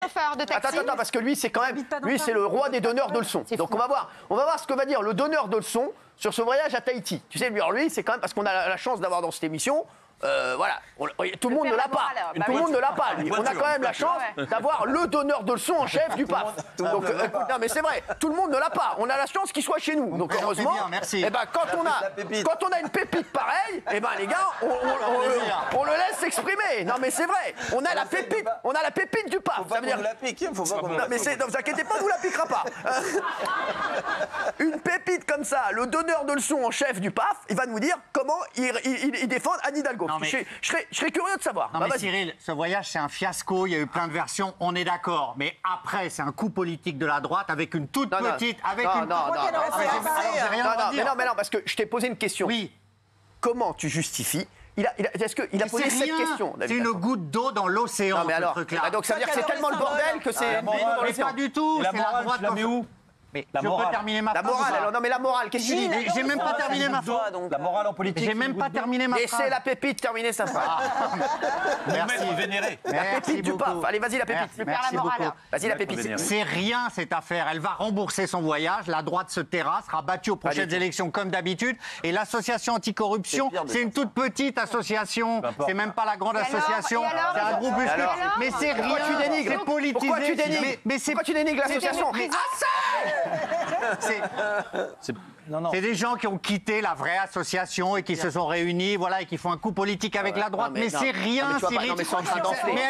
chauffeur de taxi. Attends, parce que lui, c'est quand même, lui, c'est le roi des donneurs de leçons. Donc on va voir ce que va dire le donneur de leçons sur ce voyage à Tahiti. Tu sais, alors lui, c'est quand même parce qu'on a la chance d'avoir dans cette émission. Voilà, tout le monde ne l'a pas. Tout le monde ne l'a pas. On a quand même la chance d'avoir le donneur de leçons en chef du PAF. Donc, non, mais c'est vrai, tout le monde ne l'a pas. On a la chance qu'il soit chez nous. Donc heureusement, eh ben, quand on a une pépite pareille, eh ben les gars, on le laisse s'exprimer. Non, mais c'est vrai. On a la pépite du PAF. Ça veut dire la pique. Faut pas qu'on non, mais ne vous inquiétez pas, vous la piquera pas. Une pépite comme ça, le donneur de leçons en chef du PAF, il va nous dire comment il défend Anne Hidalgo. Non, mais... je serais curieux de savoir. Non, mais Cyril, ce voyage, c'est un fiasco. Il y a eu plein de versions, on est d'accord. Mais après, c'est un coup politique de la droite avec une toute petite. Non, parce que je t'ai posé une question. Oui. Comment tu justifies est-ce qu'il a posé cette question? C'est une goutte d'eau dans l'océan. Non, mais alors, donc ça veut dire que c'est tellement le bordel que c'est. Mais pas du tout. C'est la droite. Tu la mets où? Mais je peux terminer ma phrase. La morale, alors, non mais la morale, qu'est-ce que tu dis? J'ai même pas terminé ma phrase. La morale en politique. J'ai même pas terminé ma phrase. Laissez la pépite terminer sa phrase. Merci, vénéré. La pépite du PAF. Allez, vas-y, la pépite. Merci beaucoup. Vas-y, la pépite. C'est rien cette affaire. Elle va rembourser son voyage. La droite se taira, sera battue aux prochaines élections comme d'habitude. Et l'association anticorruption, c'est une toute petite association. C'est même pas la grande association. C'est un groupuscule. Mais c'est rien. Pourquoi tu dénigres? C'est politisé. Pourquoi tu dénigres l'association? C'est des gens qui ont quitté la vraie association et qui se sont réunis, voilà, et qui font un coup politique avec la droite. Mais c'est rien, Cyril. Mais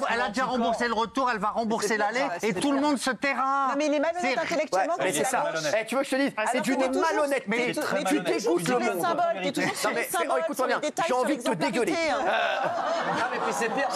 elle a déjà remboursé le retour, elle va rembourser l'aller, et tout le monde se taira. Non, mais il est malhonnête intellectuellement. Mais c'est ça. Tu veux que je te dise? C'est d'une malhonnêteté. Tu dégoûtes le monde. Écoute-moi bien, j'ai envie de te dégueuler. C'est pire.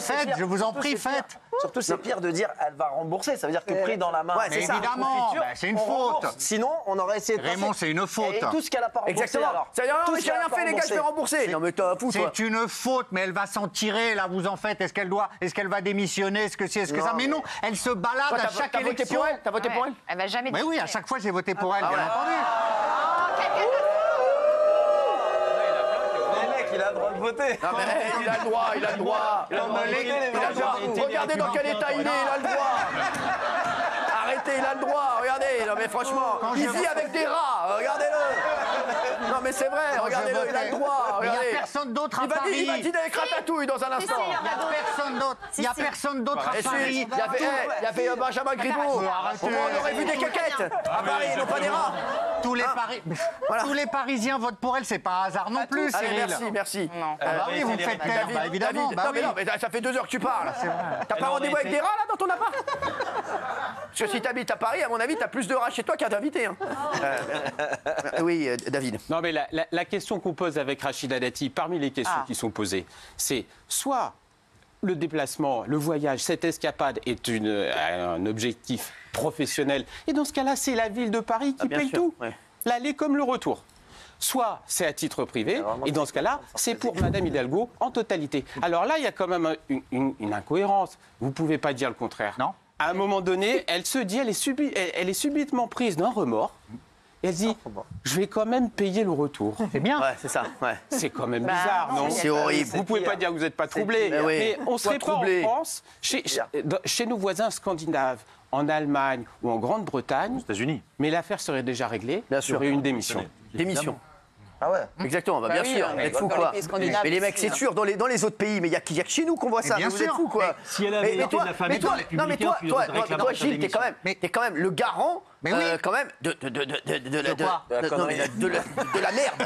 Faites, je vous en prie, faites. Surtout, c'est pire de dire elle va rembourser. Ça veut dire que pris dans la main. Mais évidemment, c'est une faute. Sinon, on aurait essayé de. Raymond, c'est une faute. Et tout ce qu'elle a pas remboursé. Exactement. Ça veut dire, non, mais j'ai rien fait, les gars, je vais rembourser. Non, mais t'as fou, toi. C'est une faute, mais elle va s'en tirer, là, vous en faites. Est-ce qu'elle va démissionner? Est-ce que ça? Mais non, elle se balade à chaque élection. T'as voté pour elle? Elle va jamais. Mais oui, à chaque fois, j'ai voté pour elle, bien entendu. Il a le droit de voter. Non, mais il a le droit. Il a le droit. Regardez dans quel état il est, il a le droit. Arrêtez, il a le droit, regardez. Non, mais franchement, il vit avec des rats, regardez-le. Non, mais c'est vrai, regardez-le, il a le droit. Il n'y a personne d'autre à Paris. Il va dîner avec Ratatouille dans un instant. Il n'y a personne d'autre à Paris. Il y avait Benjamin Griveaux. On aurait vu des caquettes à Paris, non pas des rats. Tous les Parisiens votent pour elle, c'est pas un hasard non plus, Cyril. Merci. Bah oui, vous me faites taire, évidemment. Non, mais ça fait 2 heures que tu parles. T'as pas rendez-vous avec des rats, là, dans ton appart? Parce que si t'habites à Paris, à mon avis, t'as plus de rats chez toi qu'à d'invités. Oui, David. Non, mais la question qu'on pose avec Rachida Dati, parmi les questions qui sont posées, c'est soit le déplacement, le voyage, cette escapade est un objectif professionnel, et dans ce cas-là, c'est la ville de Paris qui paye tout. Ouais. L'aller comme le retour. Soit c'est à titre privé, et dans ce cas-là, c'est pour Madame Hidalgo en totalité. Alors là, il y a quand même une incohérence. Vous ne pouvez pas dire le contraire. Non. À un moment donné, elle se dit, elle est subitement prise d'un remords. Et elle dit, je vais quand même payer le retour. C'est bien. Ouais, c'est ça. Ouais. C'est quand même bizarre, non? C'est horrible. Vous ne pouvez pas dire que vous n'êtes pas troublé. Mais on ne serait pas en France, chez nos voisins scandinaves, en Allemagne ou en Grande-Bretagne. Aux États-Unis. Mais l'affaire serait déjà réglée. Bien sûr. Il y aurait une démission. Démission. Ah ouais. Exactement, bien sûr. Vous êtes fous, quoi. Mais les mecs, c'est sûr, dans les autres pays, mais il n'y a que chez nous qu'on voit ça. Vous êtes fous, quoi. Si elle avait été de la famille dans les Républicains, toi, Gilles, t'es quand même le garant, quand même, de la merde.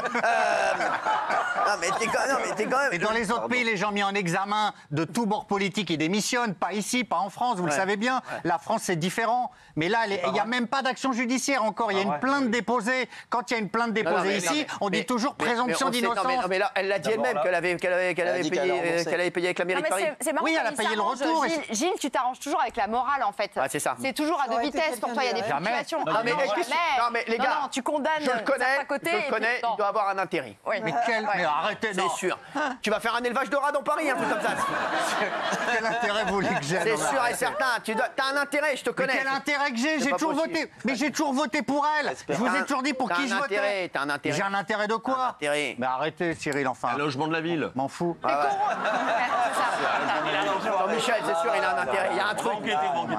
Non, mais t'es quand même. Et dans les autres pays, les gens mis en examen de tous bords politiques, ils démissionnent. Pas ici, pas en France, vous le savez bien. La France, c'est différent. Mais là, il n'y a même pas d'action judiciaire encore. Il y a une plainte déposée. Quand il y a une plainte déposée ici, on dit toujours présomption d'innocence. Non, mais là, elle l'a dit elle-même qu'elle avait payé avec la mairie de Paris. Oui, elle a payé le retour. Gilles, tu t'arranges toujours avec la morale, en fait. C'est ça. C'est toujours à deux vitesses. Pour toi, il y a des fluctuations. condamnation. Non, mais les gars, non, tu condamnes je le connais, certains côtés. je le connais, il doit avoir un intérêt. Oui. Mais arrêtez, non. C'est sûr. Tu vas faire un élevage de rats dans Paris, un truc comme ça. Quel intérêt vous voulez que j'ai? C'est sûr et certain. T'as un intérêt, je te connais. Mais quel intérêt que j'ai? J'ai pas toujours possible. voté. Mais j'ai toujours voté pour elle. Je vous ai toujours dit pour qui je votais. T'as un intérêt. J'ai un intérêt de quoi? Intérêt. Mais arrêtez, Cyril, enfin. Un logement de la ville. M'en fous. Jean-Michel, c'est sûr, il a un intérêt. Il y a un truc. Il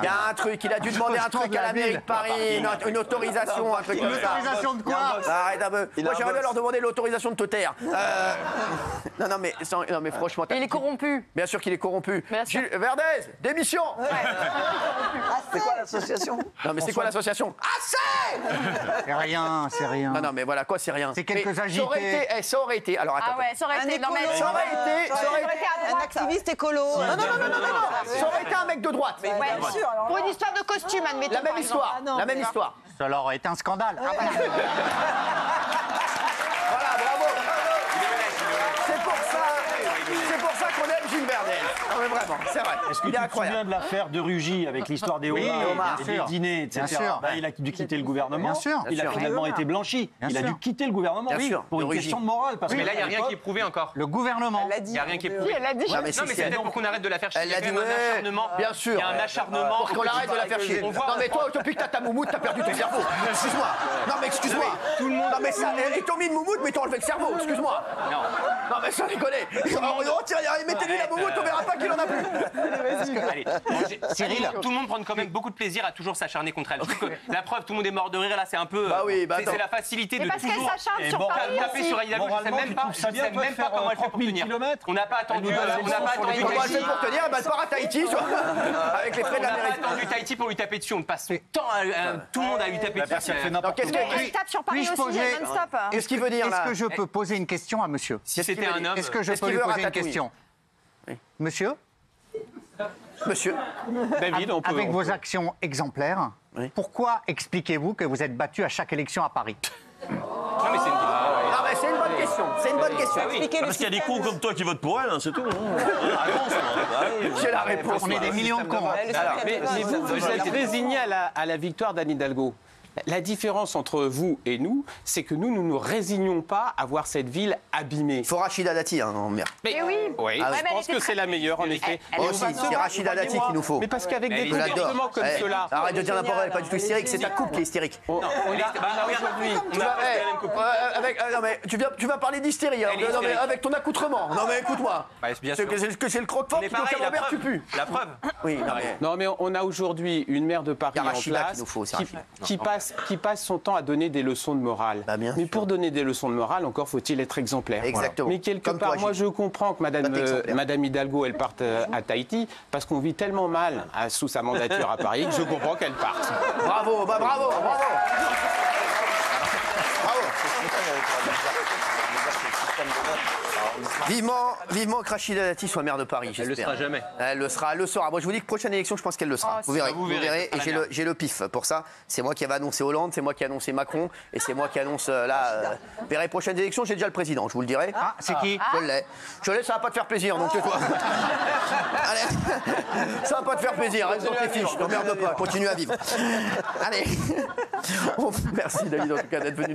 y a un truc. Il a dû demander un truc à la mairie de Paris, une autorisation, un truc comme ça. Autorisation de quoi? Arrête un peu. Moi, j'aimerais bien leur demander l'autorisation de te taire. Non, mais franchement. Il est corrompu. Bien sûr qu'il est corrompu. Gilles Verdez, démission. C'est quoi l'association? Non, mais c'est quoi l'association? Assez. C'est rien, c'est rien. Non, mais voilà, quoi, c'est rien. C'est quelques Mais agités. Ça aurait été. Alors, attends. Ah ouais, ça aurait été. Non, mais Ça aurait été. Un activiste écolo. Non. Ça aurait été un mec de droite. Ouais, Bien sûr. alors pour là- une histoire de costume, admettons. La même par histoire. Ah non, La même mais- histoire. Ça leur aurait été un scandale. Voilà, bravo. C'est pour ça qu'on aime Gilles Verdez. Non, mais vraiment, c'est vrai. Est-ce que Il tu est te incroyable. souviens de l'affaire de Rugy avec l'histoire des homards bien et des sûr. dîners, etc. Bien sûr. Bah, il a dû quitter le gouvernement. Bien sûr. Il a Bien sûr. finalement été blanchi. Bien Il a sûr. dû quitter le gouvernement Bien sûr. pour De une Rugy. question de morale. Parce Mais que là, il n'y a à rien l'époque- qui est prouvé encore. Le gouvernement. Elle l'a dit. Il n'y a rien qui est Oui, prouvé. elle l'a dit. Non, mais Non, mais c'est c'est peut-être pour qu'on arrête de la faire chier. Elle Il y a l'a quand dit, même un ouais. acharnement. Bien sûr. Il y a un acharnement. Pour qu'on arrête de la faire chier. On voit- Non, mais toi, depuis que t'as ta moumoute, t'as perdu ton cerveau. Excuse-moi. Non, mais excuse-moi. Tout le monde- Non, mais ça, ils t'ont mis une moumoute, mais ils t'ont enlevé le cerveau. Excuse-moi. Non. Non, mais ça déconne. Oh, tiens, mettez-lui la moumoute, on verra pas qu'il en a plus. Allez, Cyril, tout le monde prend quand même beaucoup de plaisir à toujours s'acharner contre elle. Je trouve que la preuve, tout le monde est mort de rire là, c'est un peu. Bah oui, bah c'est attends. la facilité Mais de parce qu'elle toujours. s'acharne sur bon, Paris Taper aussi. sur Anne Hidalgo, je sais Moralement, même tu pas, trouves ça je bien, sais toi, de même pas faire, comment elle fait 30 pour 000 tenir. kilomètres? On n'a pas attendu, nous donne on n'a pas attendu Comment elle fait Tahiti. pour tenir? Elle part à Tahiti, avec les frais On de n'a la pas mairie. attendu Tahiti pour lui taper dessus. On passe son temps à tout le monde à lui taper dessus. Personne fait Donc, n'importe qu'est-ce quoi. que- Elle tape sur Paris Puis-je aussi, poser- elle non-stop. Qu'est-ce qu'il veut dire, là? Est-ce que je peux poser une question à monsieur? Si c'était un homme. Est-ce que je Est-ce peux qu'il lui veut poser une ratatouille? question? Oui. Monsieur, Monsieur, David, on peut. avec vos actions exemplaires, Oui. pourquoi expliquez-vous que vous êtes battu à chaque élection à Paris? Non, mais c'est une non, mais c'est une bonne question. C'est une bonne question. Parce qu'il y a des cons comme toi qui votent pour elle, hein, c'est tout. J'ai la réponse. On est des millions de cons. hein. Alors, mais vous êtes résigné à la victoire d'Anne Hidalgo. La différence entre vous et nous, c'est que nous nous résignons pas à voir cette ville abîmée. Il faut Rachida Dati, hein, non, merde. Mais oui. oui, Ah oui. je pense que c'est la meilleure, en effet. elle Et Moi on aussi, va se c'est battre, Rachida Dati croyez-moi. qu'il nous faut. Mais parce qu'avec des Je l'adore. comportements comme Eh, cela, arrête de dire n'importe quoi, elle est pas du tout hystérique, c'est ta coupe qui est hystérique. on a aujourd'hui. Tu vas, non mais tu vas parler d'hystérie, alors, Elle est non, mais hystérique. avec ton accoutrement. Non mais écoute-moi. Ouais, bien C'est sûr. que c'est le croque-fort Mais qui au pareil, la camembert tu preuve. pues. La preuve. Oui, non mais. Non, mais on a aujourd'hui une maire de Paris Il y a en Rachida place qu'il nous faut, c'est qui passe son temps à donner des leçons de morale. Bah, bien mais sûr. pour donner des leçons de morale, encore faut-il être exemplaire. Exactement. Mais quelque Comme part, toi, moi Gilles. je comprends que Pas d'exemplaire. Madame Hidalgo, elle parte à Tahiti, parce qu'on vit tellement mal sous sa mandature à Paris que je comprends qu'elle parte. Bravo, bah bravo, bravo. Vivement que Rachida Dati soit maire de Paris, j'espère. Elle le sera jamais. Elle le sera, elle le sera. Moi, je vous dis que prochaine élection, je pense qu'elle le sera. Vous verrez, vous verrez, Et ça sera bien. j'ai le pif pour ça. C'est moi qui avais annoncé Hollande, c'est moi qui ai annoncé Macron, et c'est moi qui annonce vous verrez, prochaine élection, j'ai déjà le président, je vous le dirai. Ah, c'est qui? Je l'ai. Je l'ai, ça va pas te faire plaisir, donc tais-toi. Allez, ça va pas te faire plaisir, reste dans tes fiches, n'emmerde pas, continue à vivre. Allez. Merci David, en tout cas, d'être venu nous